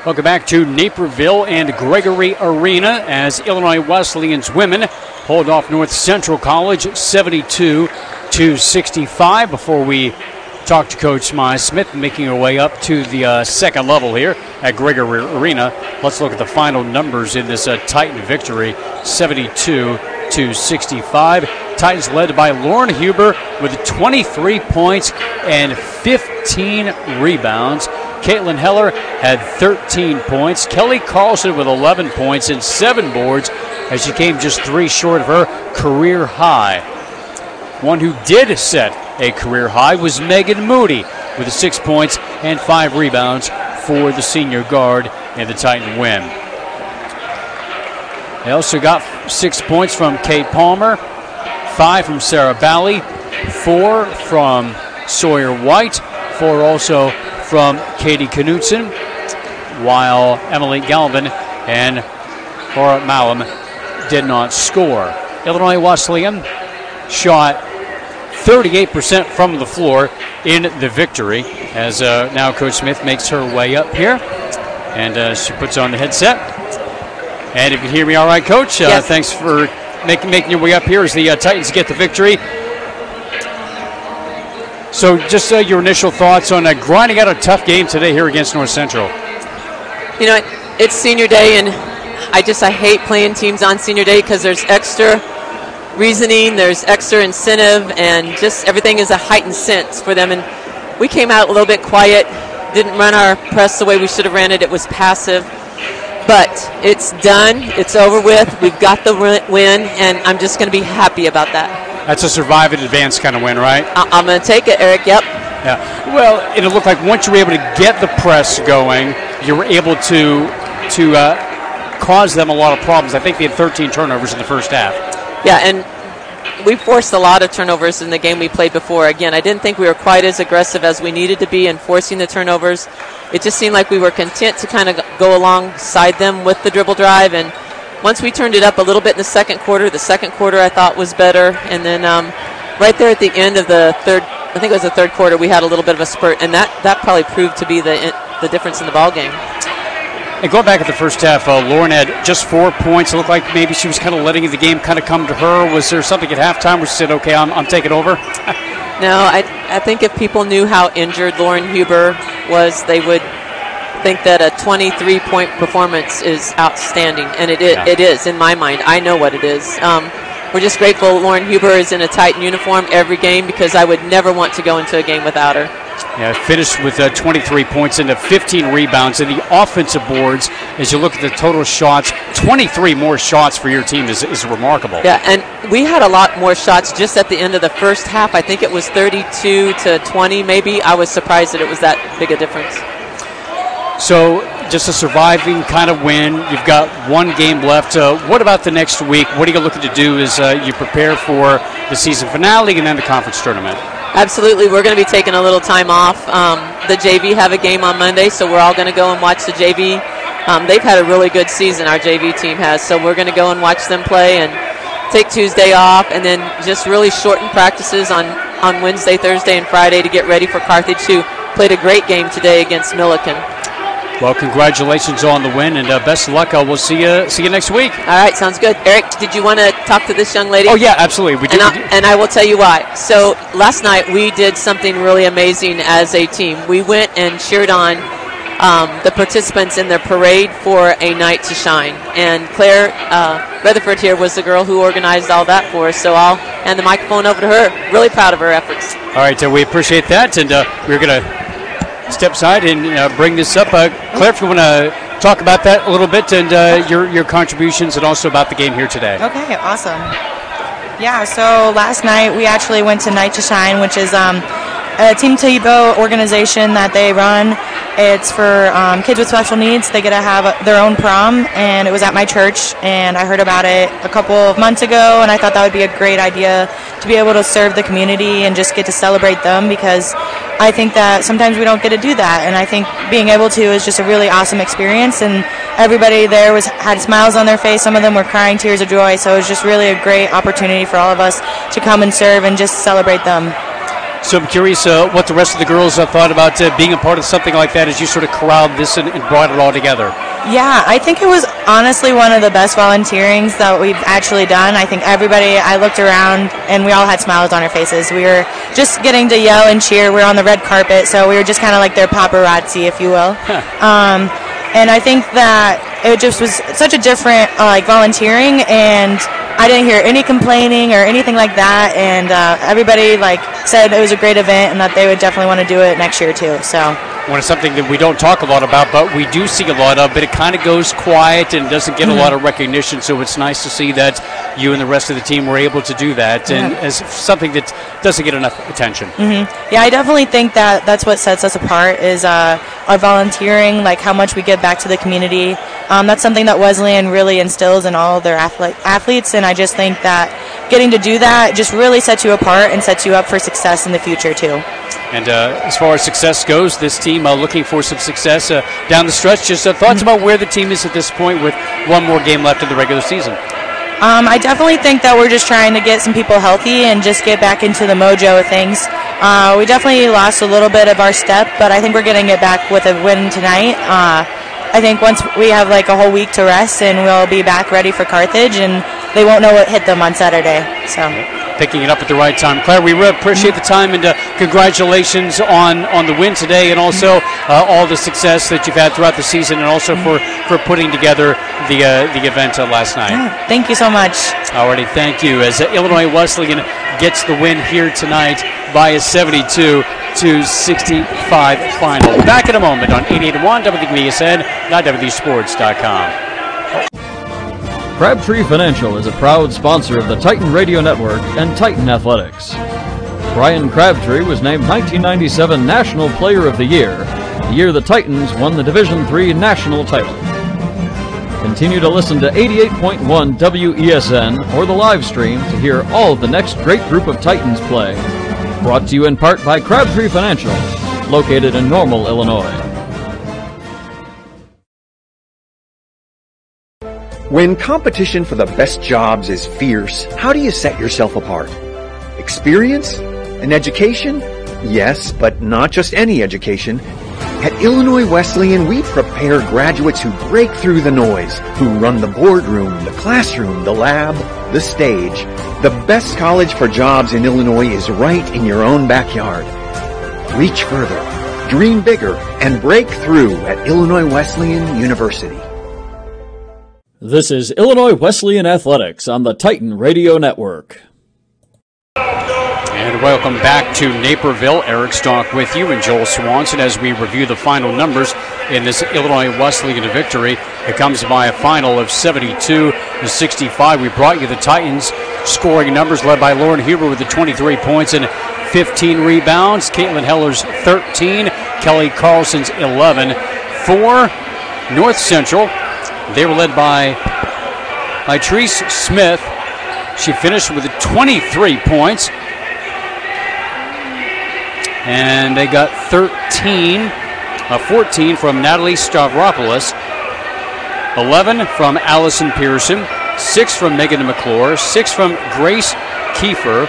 Welcome back to Naperville and Gregory Arena as Illinois Wesleyan's women hold off North Central College 72-65. Before we talk to Coach Smith, making her way up to the second level here at Gregory Arena, let's look at the final numbers in this Titan victory, 72-65. Titans led by Lauren Huber with 23 points and 15 rebounds. Caitlin Heller had 13 points. Kelly Carlson with 11 points and 7 boards as she came just 3 short of her career high. One who did set a career high was Megan Moody with 6 points and 5 rebounds for the senior guard in the Titan win. They also got 6 points from Kate Palmer, 5 from Sarah Bally, 4 from Sawyer White, 4 also from Katie Knutson, while Emily Galvin and Laura Malum did not score. Illinois Wesleyan shot 38% from the floor in the victory as now Coach Smith makes her way up here, and she puts on the headset. And if you hear me all right, Coach, yes. Thanks for making your way up here as the Titans get the victory. So just your initial thoughts on grinding out a tough game today here against North Central. You know, it's senior day, and I hate playing teams on senior day because there's extra reasoning, there's extra incentive, and just everything is a heightened sense for them. And we came out a little bit quiet, didn't run our press the way we should have ran it. It was passive. But it's done. It's over with. We've got the win, and I'm just going to be happy about that. That's a survive and advance kind of win, right? I'm going to take it, Eric. Yep. Yeah. Well, it looked like once you were able to get the press going, you were able to cause them a lot of problems. I think they had 13 turnovers in the first half. Yeah, and we forced a lot of turnovers in the game we played before. Again, I didn't think we were quite as aggressive as we needed to be in forcing the turnovers. It just seemed like we were content to kind of go alongside them with the dribble drive. And once we turned it up a little bit in the second quarter I thought was better. And then right there at the end of the third, I think it was the third quarter, we had a little bit of a spurt. And that probably proved to be the difference in the ball game. And going back at the first half, Lauren had just 4 points. It looked like maybe she was kind of letting the game kind of come to her. Was there something at halftime where she said, okay, I'm taking over? No, I think if people knew how injured Lauren Huber was, they would think that a 23-point performance is outstanding. And it is, in my mind. I know what it is. We're just grateful Lauren Huber is in a Titan uniform every game because I would never want to go into a game without her. Yeah, finished with 23 points and 15 rebounds. And the offensive boards, as you look at the total shots, 23 more shots for your team is remarkable. Yeah, and we had a lot more shots just at the end of the first half. I think it was 32-20 maybe. I was surprised that it was that big a difference. So just a surviving kind of win. You've got one game left. What about the next week? What are you looking to do as you prepare for the season finale and then the conference tournament? Absolutely. We're going to be taking a little time off. The JV have a game on Monday, so we're all going to go and watch the JV. They've had a really good season, our JV team has, so we're going to go and watch them play and take Tuesday off, and then just really shorten practices on Wednesday, Thursday, and Friday to get ready for Carthage, who played a great game today against Milliken. Well, congratulations on the win, and best of luck. We'll see you next week. All right, sounds good. Eric, did you want to talk to this young lady? Oh, yeah, absolutely. We did. And I will tell you why. So last night we did something really amazing as a team. We went and cheered on the participants in their parade for a night to shine. And Claire Rutherford here was the girl who organized all that for us, so I'll hand the microphone over to her. Really proud of her efforts. All right, we appreciate that, and we're going to step aside and bring this up. Claire, if you want to talk about that a little bit and your contributions and also about the game here today. Okay, awesome. Yeah, so last night we actually went to Night to Shine, which is a Team Tebow organization that they run. It's for kids with special needs. They get to have their own prom, and it was at my church, and I heard about it a couple of months ago, and I thought that would be a great idea to be able to serve the community and just get to celebrate them, because I think that sometimes we don't get to do that, and I think being able to is just a really awesome experience, and everybody there had smiles on their face. Some of them were crying tears of joy, so it was just really a great opportunity for all of us to come and serve and just celebrate them. So I'm curious what the rest of the girls thought about being a part of something like that as you sort of corralled this and brought it all together. Yeah, I think it was honestly one of the best volunteerings that we've actually done. I think I looked around and we all had smiles on our faces. We were just getting to yell and cheer. We were on the red carpet, so we were just kind of like their paparazzi, if you will. And I think that it just was such a different volunteering, and I didn't hear any complaining or anything like that, and everybody said it was a great event and that they would definitely want to do it next year too. So. Well, it's something that we don't talk a lot about, but we do see a lot of, but it kind of goes quiet and doesn't get a lot of recognition, so it's nice to see that you and the rest of the team were able to do that, and as something that doesn't get enough attention. Yeah, I definitely think that that's what sets us apart is our volunteering, how much we give back to the community. That's something that Wesleyan really instills in all of their athletes, and I just think that getting to do that just really sets you apart and sets you up for success in the future too. And as far as success goes, this team looking for some success down the stretch. Just thoughts about where the team is at this point with one more game left in the regular season. I definitely think that we're just trying to get some people healthy and just get back into the mojo of things. We definitely lost a little bit of our step, but I think we're getting it back with a win tonight. I think once we have a whole week to rest, and we'll be back ready for Carthage, and they won't know what hit them on Saturday. So. Picking it up at the right time. Claire, we really appreciate the time, and congratulations on the win today, and also all the success that you've had throughout the season, and also for putting together the event last night. Yeah, thank you so much. Alrighty, thank you. As Illinois Wesleyan gets the win here tonight by a 72-65 final. Back in a moment on 88.1 WVSN, not WVSports.com. Crabtree Financial is a proud sponsor of the Titan Radio Network and Titan Athletics. Brian Crabtree was named 1997 National Player of the Year, the year the Titans won the Division III national title. Continue to listen to 88.1 WESN or the live stream to hear all of the next great group of Titans play. Brought to you in part by Crabtree Financial, located in Normal, Illinois. When competition for the best jobs is fierce, how do you set yourself apart? Experience? An education? Yes, but not just any education. At Illinois Wesleyan, we prepare graduates who break through the noise, who run the boardroom, the classroom, the lab, the stage. The best college for jobs in Illinois is right in your own backyard. Reach further, dream bigger, and break through at Illinois Wesleyan University. This is Illinois Wesleyan Athletics on the Titan Radio Network. And welcome back to Naperville. Eric Stonk with you and Joel Swanson as we review the final numbers in this Illinois Wesleyan victory. It comes by a final of 72-65. We brought you the Titans scoring numbers led by Lauren Huber with the 23 points and 15 rebounds. Caitlin Heller's 13. Kelly Carlson's 11. For North Central, they were led by Latrice Smith. She finished with 23 points. And they got 14 from Natalie Stavropoulos, 11 from Allison Pearson, 6 from Megan McClure, 6 from Grace Kiefer,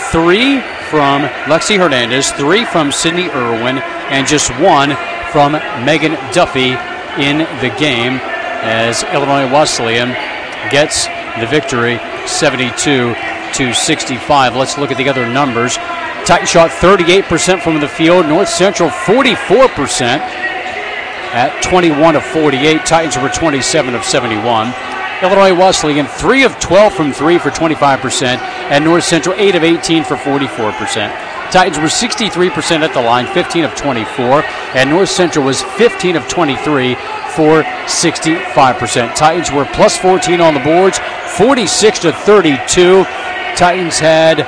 3 from Lexi Hernandez, 3 from Sydney Irwin, and just 1 from Megan Duffy in the game as Illinois Wesleyan gets the victory 72-65. Let's look at the other numbers. Titans shot 38% from the field. North Central 44% at 21 of 48. Titans were 27 of 71. Illinois Wesleyan 3 of 12 from 3 for 25%, and North Central 8 of 18 for 44%. Titans were 63% at the line, 15 of 24, and North Central was 15 of 23 for 65%. Titans were plus 14 on the boards, 46-32. Titans had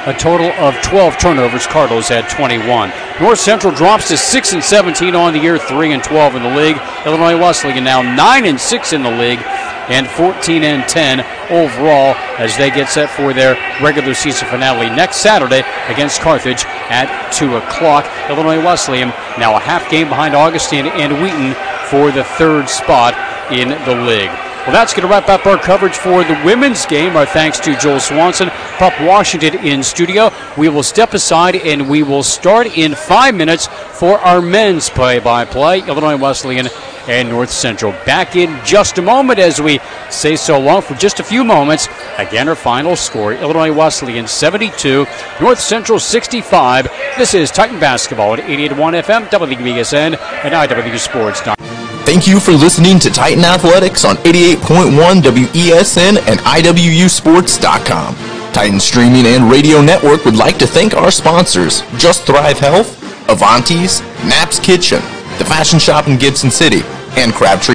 a total of 12 turnovers. Cardinals had 21. North Central drops to 6-17 on the year, 3-12 in the league. Illinois Wesleyan now 9-6 in the league and 14-10 overall as they get set for their regular season finale next Saturday against Carthage at 2 o'clock. Illinois Wesleyan now a half game behind Augustine and Wheaton for the third spot in the league. Well, that's going to wrap up our coverage for the women's game. Our thanks to Joel Swanson, Pup Washington in studio. We will step aside and we will start in 5 minutes for our men's play-by-play, Illinois Wesleyan and North Central. Back in just a moment as we say so long for just a few moments. Again, our final score, Illinois Wesleyan 72, North Central 65. This is Titan Basketball at 88.1 FM, WBSN, and IWSports.com. Thank you for listening to Titan Athletics on 88.1 WESN and IWSports.com. Titan Streaming and Radio Network would like to thank our sponsors, Just Thrive Health, Avanti's, Knapp's Kitchen, The Fashion Shop in Gibson City, and Crabtree